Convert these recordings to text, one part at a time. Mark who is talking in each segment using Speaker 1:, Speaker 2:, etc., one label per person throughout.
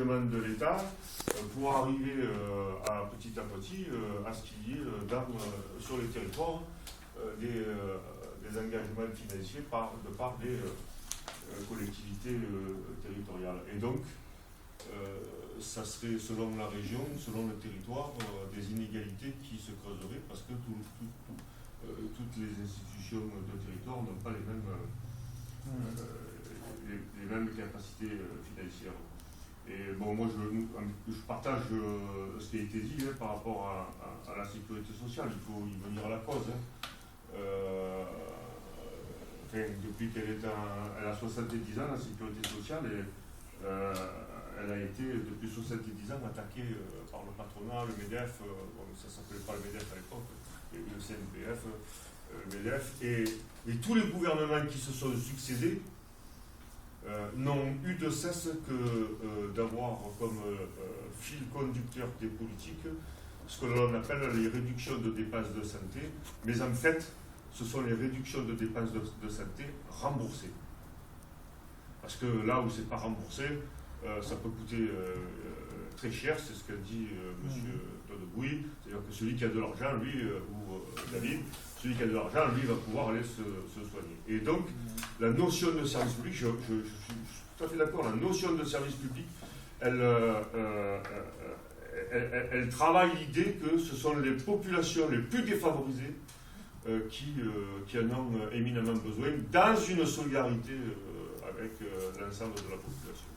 Speaker 1: engagement de l'État pour arriver petit à petit à ce qu'il y ait sur les territoires des engagements financiers de part des collectivités territoriales. Et donc, ça serait selon la région, selon le territoire, des inégalités qui se creuseraient parce que toutes les institutions de territoire n'ont pas les mêmes capacités financières. Et bon, moi je partage ce qui a été dit par rapport à la sécurité sociale. Il faut y venir à la cause. Depuis qu'elle a 70 ans, la sécurité sociale, elle a été depuis 70 ans attaquée par le patronat, le MEDEF, ça ne s'appelait pas le MEDEF à l'époque, le CNPF, le MEDEF, et tous les gouvernements qui se sont succédés n'ont eu de cesse que d'avoir comme fil conducteur des politiques ce que l'on appelle les réductions de dépenses de santé, mais en fait, ce sont les réductions de dépenses de santé remboursées. Parce que là où c'est pas remboursé, ça peut coûter très cher, c'est ce qu'a dit M. Todebouy, c'est-à-dire que celui qui a de l'argent, lui, ou David, celui qui a de l'argent, lui, va pouvoir aller se soigner. Et donc, la notion de service public, je suis tout à fait d'accord, la notion de service public, elle travaille l'idée que ce sont les populations les plus défavorisées qui en ont éminemment besoin, dans une solidarité avec l'ensemble de la population.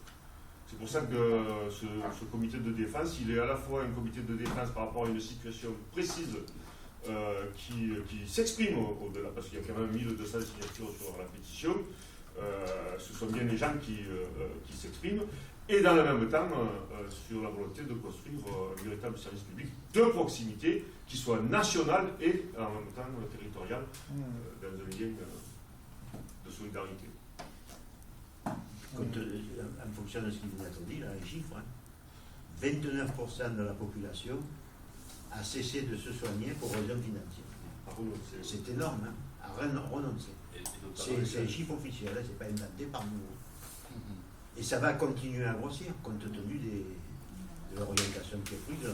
Speaker 1: C'est pour ça que ce comité de défense, il est à la fois un comité de défense par rapport à une situation précise qui s'exprime au-delà, parce qu'il y a quand même 1200 signatures sur la pétition, ce sont bien les gens qui s'expriment, et dans le même temps sur la volonté de construire un véritable service public de proximité qui soit national et en même temps territorial dans un lien de solidarité.
Speaker 2: En fonction de ce qu'il vous a dit, là, les chiffres, 29% de la population a cessé de se soigner pour raisons financières. C'est énorme, hein, à renoncer. C'est un chiffre officiel, hein, c'est pas inventé par nous. Et ça va continuer à grossir, compte tenu de l'orientation qui est prise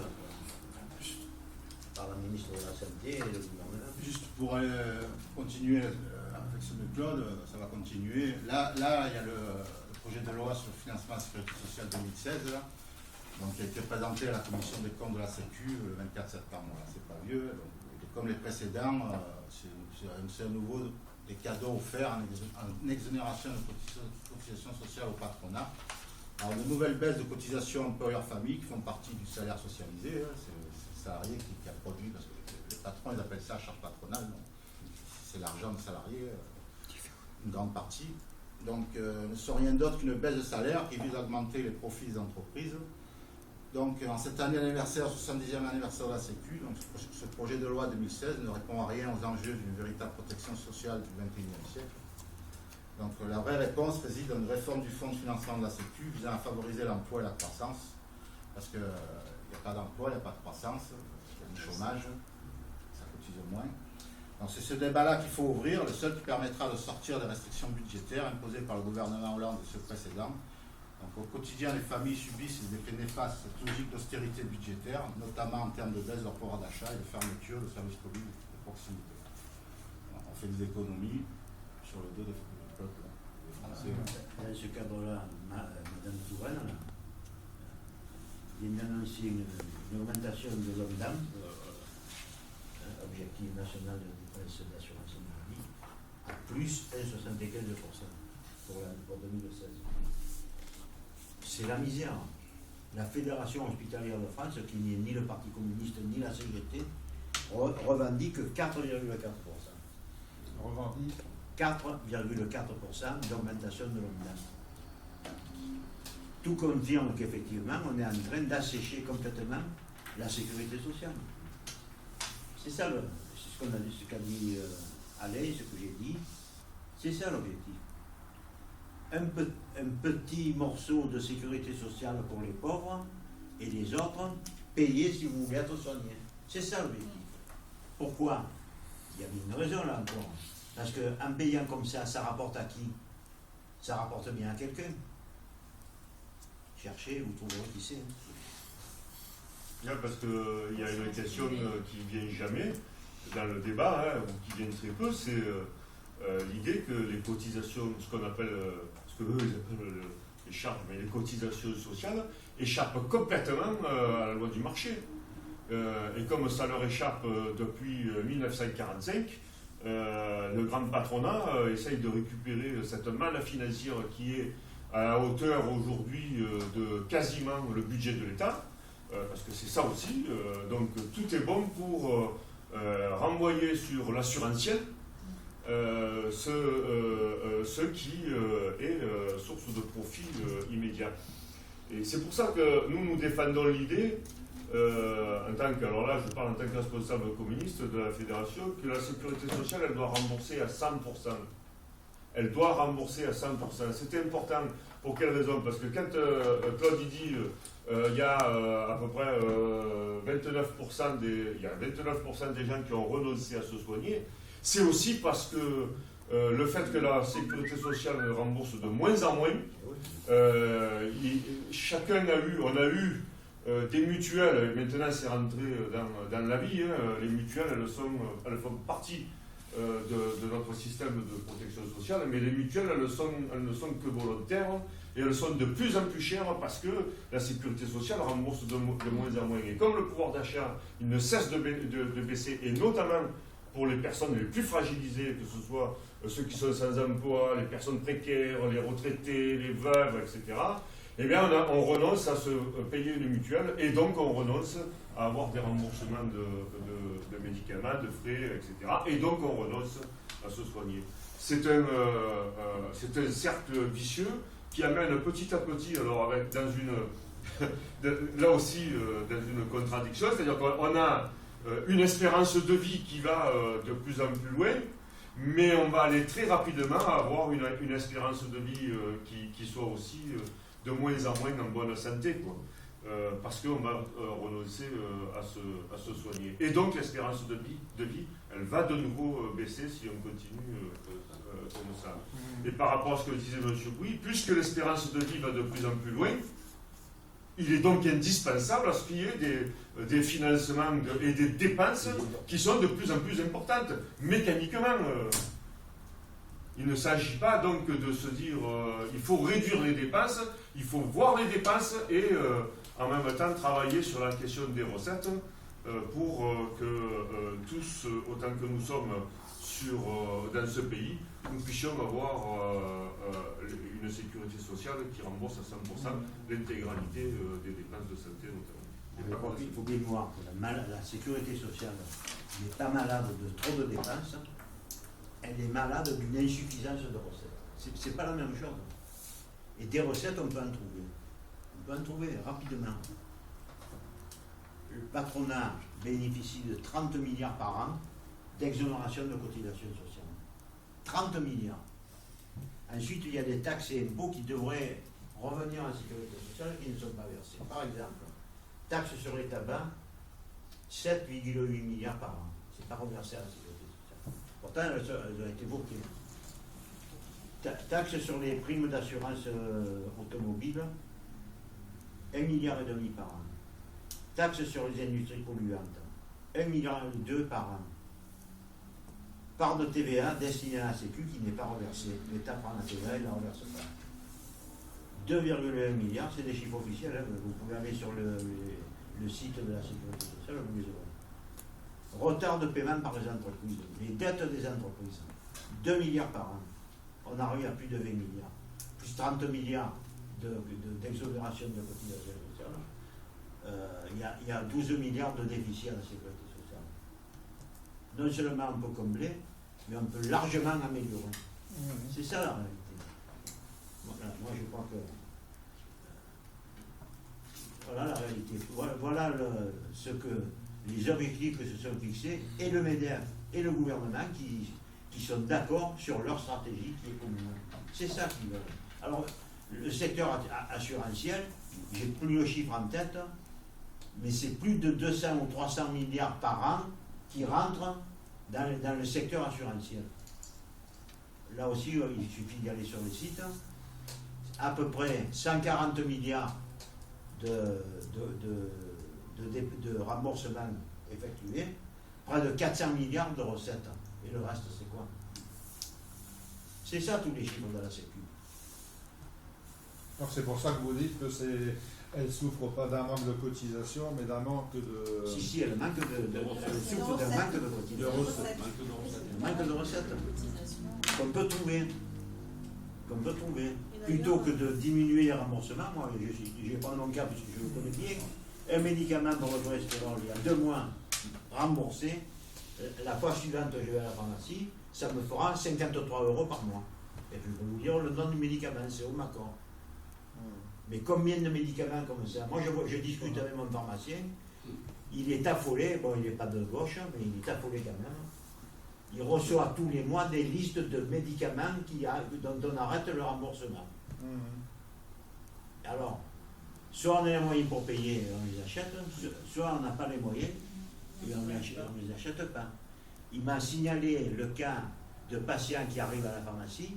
Speaker 2: par la ministre de la Santé et le gouvernement.
Speaker 3: Juste pour continuer avec ce de Claude, ça va continuer. Là, il y a le projet de loi sur le financement de la sécurité sociale 2016, là, donc, qui a été présenté à la commission des comptes de la Sécu le 24 septembre. C'est pas vieux. Donc, comme les précédents, c'est à nouveau des cadeaux offerts en exonération de cotisations sociales au patronat. Alors, de nouvelles baisses de cotisations employeurs-famille qui font partie du salaire socialisé. C'est le salarié qui a produit, parce que les patrons, ils appellent ça charge patronale. C'est l'argent des salariés, une grande partie. Donc, ne sont rien d'autre qu'une baisse de salaire qui vise à augmenter les profits des entreprises. Donc, en cette année anniversaire, 70e anniversaire de la Sécu, donc, ce projet de loi 2016 ne répond à rien aux enjeux d'une véritable protection sociale du XXIe siècle. Donc, la vraie réponse réside dans une réforme du fonds de financement de la Sécu visant à favoriser l'emploi et la croissance. Parce qu'il n'y a pas d'emploi, il n'y a pas de croissance, il y a du chômage, ça cotise moins. Donc, c'est ce débat-là qu'il faut ouvrir, le seul qui permettra de sortir des restrictions budgétaires imposées par le gouvernement Hollande et ceux précédents. Donc, au quotidien, les familles subissent les effets néfastes de cette logique d'austérité budgétaire, notamment en termes de baisse de leur pouvoir d'achat et de fermeture de services publics de proximité. Alors, on fait des économies sur le dos du peuple, des Français.
Speaker 2: Dans ce cadre-là, Mme Touraine vient d'annoncer une augmentation de l'ONDAM, Objectif national de dépenses d'assurance maladie, à plus 1,75% pour 2016. C'est la misère. La Fédération hospitalière de France, qui n'est ni le Parti communiste ni la CGT, revendique 4,4%.
Speaker 4: Revendique
Speaker 2: 4,4% d'augmentation de l'ONDAM. Tout confirme qu'effectivement, on est en train d'assécher complètement la sécurité sociale. C'est ça, c'est ce qu'on a dit, ce qu'a dit Alain, ce que j'ai dit. C'est ça l'objectif. Un petit morceau de sécurité sociale pour les pauvres et les autres, payer si vous voulez être soigné. C'est ça l'objectif. Pourquoi? Il y a bien une raison là encore. Parce qu'en payant comme ça rapporte à qui? Ça rapporte bien à quelqu'un. cherchez, vous trouverez qui c'est.
Speaker 1: Bien, parce qu'il y a une question qui vient jamais dans le débat, hein, ou qui vient très peu, c'est l'idée que les cotisations, ce qu'on appelle, ce que eux ils appellent les charges, mais les cotisations sociales, échappent complètement à la loi du marché. Et comme ça leur échappe depuis 1945, le grand patronat essaye de récupérer cette manne financière qui est à la hauteur aujourd'hui de quasiment le budget de l'État, parce que c'est ça aussi. Donc tout est bon pour renvoyer sur l'assurantiel ce qui est source de profit immédiat. Et c'est pour ça que nous défendons l'idée, alors là je parle en tant que responsable communiste de la fédération, que la sécurité sociale elle doit rembourser à 100%. Elle doit rembourser à 100%. C'est important. Pour quelle raison? Parce que quand Claude dit il y a à peu près 29% des gens qui ont renoncé à se soigner, c'est aussi parce que le fait que la sécurité sociale rembourse de moins en moins, on a eu des mutuelles, et maintenant c'est rentré dans la vie, hein, les mutuelles elles font partie de notre système de protection sociale, mais les mutuelles elles ne sont que volontaires et elles sont de plus en plus chères parce que la sécurité sociale rembourse de moins en moins. Et comme le pouvoir d'achat il ne cesse de baisser, et notamment pour les personnes les plus fragilisées, que ce soit ceux qui sont sans emploi, les personnes précaires, les retraités, les veuves, etc., eh bien on renonce à se payer une mutuelle et donc on renonce à avoir des remboursements de médicaments, de frais, etc. Et donc on renonce à se soigner. C'est un cercle vicieux qui amène petit à petit, alors là aussi dans une contradiction, c'est-à-dire qu'on a une espérance de vie qui va de plus en plus loin, mais on va aller très rapidement avoir une espérance de vie qui soit aussi de moins en moins en bonne santé, quoi. Parce qu'on va renoncer à se soigner. Et donc l'espérance de vie, elle va de nouveau baisser si on continue comme ça. Et par rapport à ce que disait M. Bouy, puisque l'espérance de vie va de plus en plus loin, il est donc indispensable à ce qu'il y ait des financements et des dépenses qui sont de plus en plus importantes, mécaniquement. Il ne s'agit pas donc de se dire il faut réduire les dépenses, il faut voir les dépenses et en même temps travailler sur la question des recettes pour que tous, autant que nous sommes dans ce pays, nous puissions avoir une sécurité sociale qui rembourse à 100% l'intégralité des dépenses de santé notamment.
Speaker 2: Il faut bien voir que la sécurité sociale n'est pas malade de trop de dépenses, elle est malade d'une insuffisance de recettes. C'est pas la même chose. Et des recettes, on peut en trouver. On peut en trouver rapidement. Le patronat bénéficie de 30 milliards par an d'exonération de cotisations sociales. 30 milliards. Ensuite, il y a des taxes et impôts qui devraient revenir à la sécurité sociale qui ne sont pas versés. Par exemple, taxes sur les tabacs, 7,8 milliards par an. Ce n'est pas reversé à la sécurité sociale. Pourtant, elles ont été votées. Taxes sur les primes d'assurance automobile, 1,5 milliard par an. Taxes sur les industries polluantes, 1,2 milliard par an. Part de TVA destinée à la Sécu qui n'est pas reversée. L'État prend la TVA et ne la reverse pas. 2,1 milliards, c'est des chiffres officiels. Hein. Vous pouvez aller sur le site de la Sécurité sociale, vous les aurez. Retard de paiement par les entreprises. Les dettes des entreprises, 2 milliards par an. On arrive à plus de 20 milliards. Plus 30 milliards d'exonération de cotisation sociale. Il y a 12 milliards de déficit à la sécurité sociale. Non seulement on peut combler, mais on peut largement améliorer. C'est ça la réalité. Voilà, moi je crois que voilà la réalité. Voilà ce que les objectifs que se sont fixés, et le MEDEF et le gouvernement qui sont d'accord sur leur stratégie qui est commune. C'est ça qu'ils veulent. Alors, le secteur assurantiel, j'ai plus le chiffre en tête, mais c'est plus de 200 ou 300 milliards par an qui rentrent dans le secteur assurantiel. Là aussi, il suffit d'y aller sur le site. À peu près 140 milliards de remboursement effectué, près de 400 milliards de recettes. Et le reste, c'est quoi? C'est ça tous les chiffres de la Sécu.
Speaker 4: Alors c'est pour ça que vous dites que elle ne souffre pas d'un manque de cotisation, mais d'un manque de...
Speaker 2: Si, elle manque elle souffre d'un manque de cotisation. Manque de recettes. Qu'on peut trouver. Plutôt que de diminuer les remboursements, moi, je vais prendre mon cas parce que je le connais bien. Un médicament pour le cholestérol, il y a 2 mois remboursé. La fois suivante, je vais à la pharmacie, ça me fera 53 € par mois. Et puis, je vais vous dire le nom du médicament, c'est Omacor. Mais combien de médicaments comme ça? Moi, je discute avec mon pharmacien, il est affolé, bon, il n'est pas de gauche, mais il est affolé quand même. Il reçoit tous les mois des listes de médicaments dont on arrête le remboursement. Alors, soit on a les moyens pour payer, on les achète, soit on n'a pas les moyens et on ne les achète pas. Il m'a signalé le cas de patients qui arrivent à la pharmacie,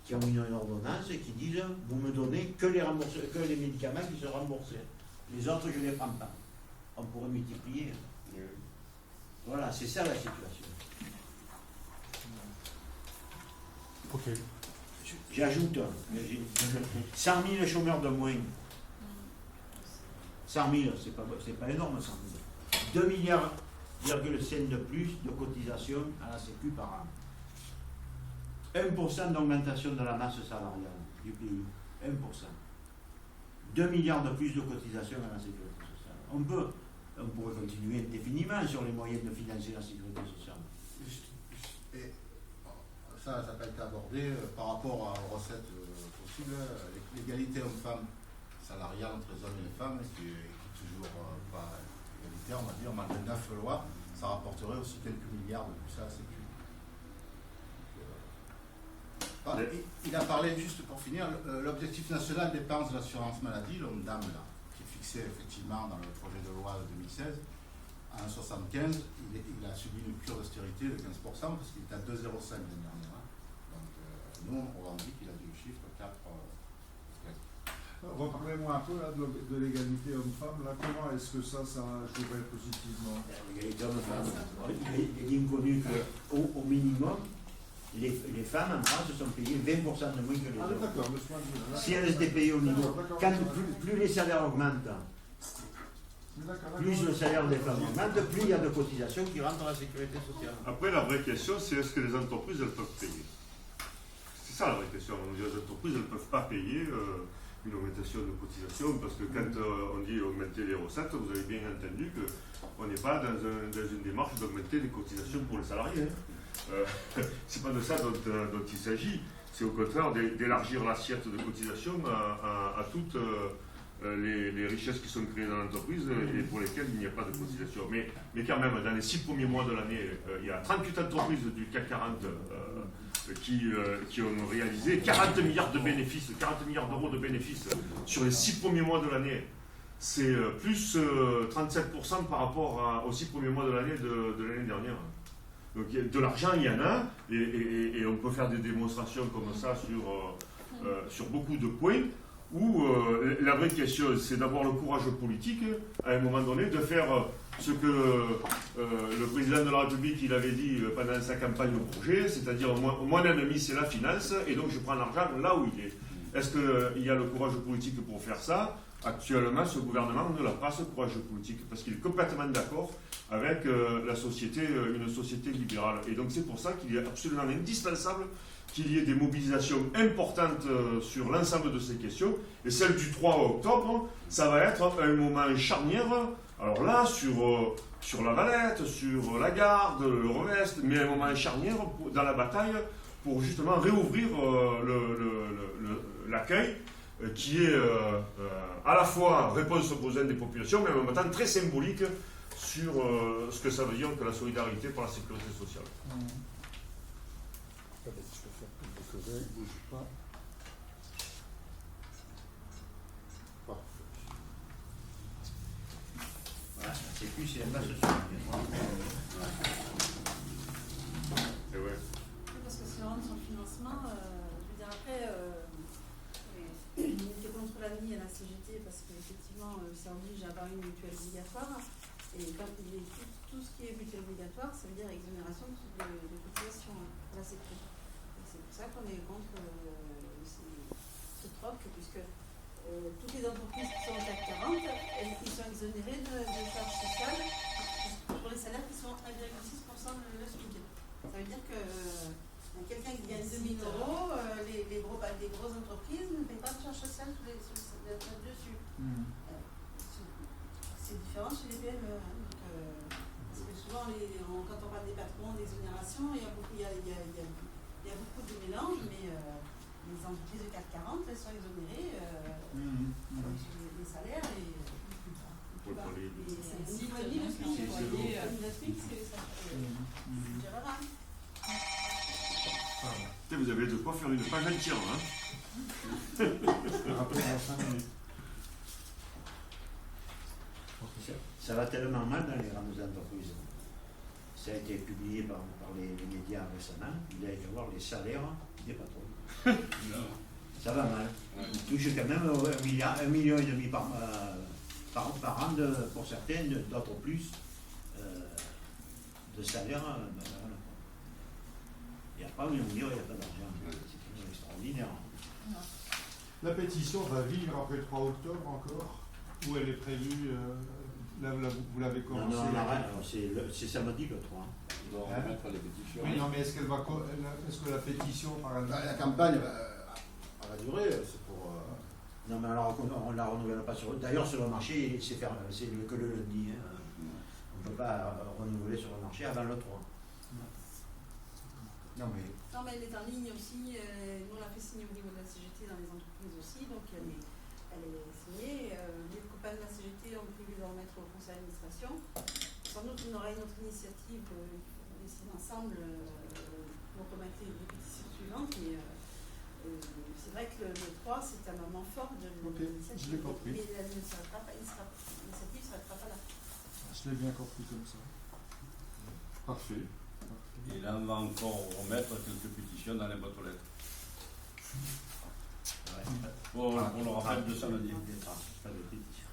Speaker 2: qui ont une ordonnance et qui disent « vous me donnez que les médicaments qui sont remboursés. Les autres, je ne les prends pas. » On pourrait multiplier. Voilà, c'est ça la situation.
Speaker 4: Ok.
Speaker 2: J'ajoute 100 000 chômeurs de moins. 100 000, c'est pas énorme, 100 000. 2,5 milliards de plus de cotisation à la Sécu par an. 1% d'augmentation de la masse salariale du pays. 1%. 2 milliards de plus de cotisation à la sécurité sociale. On pourrait continuer indéfiniment sur les moyens de financer la sécurité sociale.
Speaker 3: Et ça n'a pas été abordé par rapport aux recettes possibles. L'égalité homme-femme salariale entre les hommes et les femmes, qui est toujours pas égalitaire, on va dire, malgré 9 lois, ça rapporterait aussi quelques milliards de plus à la sécurité. Il a parlé, juste pour finir, l'objectif national dépenses de l'assurance maladie, l'ONDAM, là, qui est fixé effectivement dans le projet de loi de 2016, en 1975, il a subi une cure d'austérité de 15% parce qu'il était à 2,05 l'année dernière. Donc nous, on revendique qu'il a du chiffre 4.
Speaker 4: Reparlez-moi un peu là, de l'égalité homme-femme. Là, comment est-ce que ça jouerait positivement?
Speaker 2: L'égalité homme-femme, il est bien connu qu'au minimum, les femmes en France sont payées 20% de moins que les hommes.
Speaker 4: D'accord,
Speaker 2: si elles étaient payées au niveau, plus les salaires augmentent, plus le salaire des femmes augmente, plus il y a de cotisations qui rentrent dans la sécurité sociale.
Speaker 1: Après, la vraie question, c'est est-ce que les entreprises, elles peuvent payer? C'est ça la vraie question. On dit les entreprises, elles ne peuvent pas payer une augmentation de cotisation parce que quand on dit augmenter les recettes, vous avez bien entendu qu'on n'est pas dans une démarche d'augmenter les cotisations pour les salariés. C'est pas de ça dont il s'agit. C'est au contraire d'élargir l'assiette de cotisation à toutes les richesses qui sont créées dans l'entreprise et pour lesquelles il n'y a pas de cotisation. Mais quand même, dans les 6 premiers mois de l'année, il y a 38 entreprises du CAC 40 qui ont réalisé 40 milliards de bénéfices, 40 milliards d'euros de bénéfices sur les 6 premiers mois de l'année. C'est plus 37% par rapport aux 6 premiers mois de l'année de l'année dernière. Donc de l'argent, il y en a, et on peut faire des démonstrations comme ça sur beaucoup de points, où la vraie question, c'est d'avoir le courage politique, à un moment donné, de faire ce que le président de la République il avait dit pendant sa campagne au projet, c'est-à-dire mon ennemi, c'est la finance, et donc je prends l'argent là où il est. Est-ce qu'il y a le courage politique pour faire ça? Actuellement, ce gouvernement ne l'a pas, ce courage politique, parce qu'il est complètement d'accord avec une société libérale. Et donc c'est pour ça qu'il est absolument indispensable qu'il y ait des mobilisations importantes sur l'ensemble de ces questions. Et celle du 3 octobre, ça va être un moment charnière, alors là, sur la Valette, sur la Garde, le Revest, mais un moment charnière dans la bataille pour justement réouvrir l'accueil qui est à la fois réponse aux besoins des populations, mais en même temps très symbolique sur ce que ça veut dire que la solidarité pour la sécurité sociale.
Speaker 4: Je vais faire comme des collègues, bouge pas.
Speaker 2: Voilà, c'est plus si elle va se soutenir.
Speaker 1: Et ouais.
Speaker 5: Parce que si on rentre sur le financement, je veux dire après, lutter contre la nuit et la CGT, parce qu'effectivement, financement, ça oblige à avoir une mutuelle obligatoire. Et quand tout ce qui est mutuelle obligatoire, ça veut dire exonération de cotisation à la Sécu. C'est pour ça qu'on est contre ce troc, puisque toutes les entreprises qui sont au CAC 40, ils sont exonérées de charges sociales pour les salaires qui sont 1,6% de le SMIC. Ça veut dire que quelqu'un qui gagne 2 000 euros, les grosses entreprises ne payent pas de charges sociales dessus. C'est différent chez les PME. Parce que souvent, quand on parle des patrons, d'exonération, il y a beaucoup de mélange, mais les entreprises de CAC 40, elles sont exonérées sur les salaires et c'est 6 fois et demi le SMIC. Le SMIC, c'est ça.
Speaker 1: Vous avez de quoi faire une page entière, hein.
Speaker 4: Rappelez dans 5 minutes.
Speaker 2: Ça va tellement mal dans les grandes entreprises. Ça a été publié par les médias récemment. Il a été voir les salaires des patrons. Ça va mal. Ils touchent quand même 1,5 million par an pour certains, d'autres plus, de salaire. Il n'y a pas 1 million, il n'y a pas d'argent. C'est extraordinaire.
Speaker 4: La pétition va vivre après le 3 octobre encore? Ou elle est prévue, là vous l'avez commencé?
Speaker 2: Non, c'est samedi le 3.
Speaker 6: On doit remettre les pétitions.
Speaker 4: Oui, non, mais est-ce que la pétition, par exemple...
Speaker 3: La campagne va durer, c'est pour...
Speaker 2: Non, mais alors on ne la renouvelle pas sur... D'ailleurs, sur le marché, c'est que le lundi. Hein. On ne peut pas renouveler sur le marché avant le 3.
Speaker 3: Non, mais...
Speaker 5: Non, mais elle est en ligne aussi. Nous, on l'a fait signer au niveau de la CGT dans les entreprises aussi, donc elle est signée. Les copains de la CGT ont prévu de le remettre au conseil d'administration. Sans doute, on aura une autre initiative, on décide ensemble pour remettre les pétitions suivantes, mais c'est vrai que le 3, c'est un moment fort de l'initiative.
Speaker 4: Je l'ai compris.
Speaker 5: Mais l'initiative ne s'arrêtera pas là.
Speaker 4: Je l'ai bien compris comme ça. Parfait.
Speaker 6: Et là, on va encore remettre quelques pétitions dans les boîtes aux lettres.
Speaker 2: Ouais.
Speaker 6: Pour le rappel de samedi.
Speaker 2: Pas de pétition.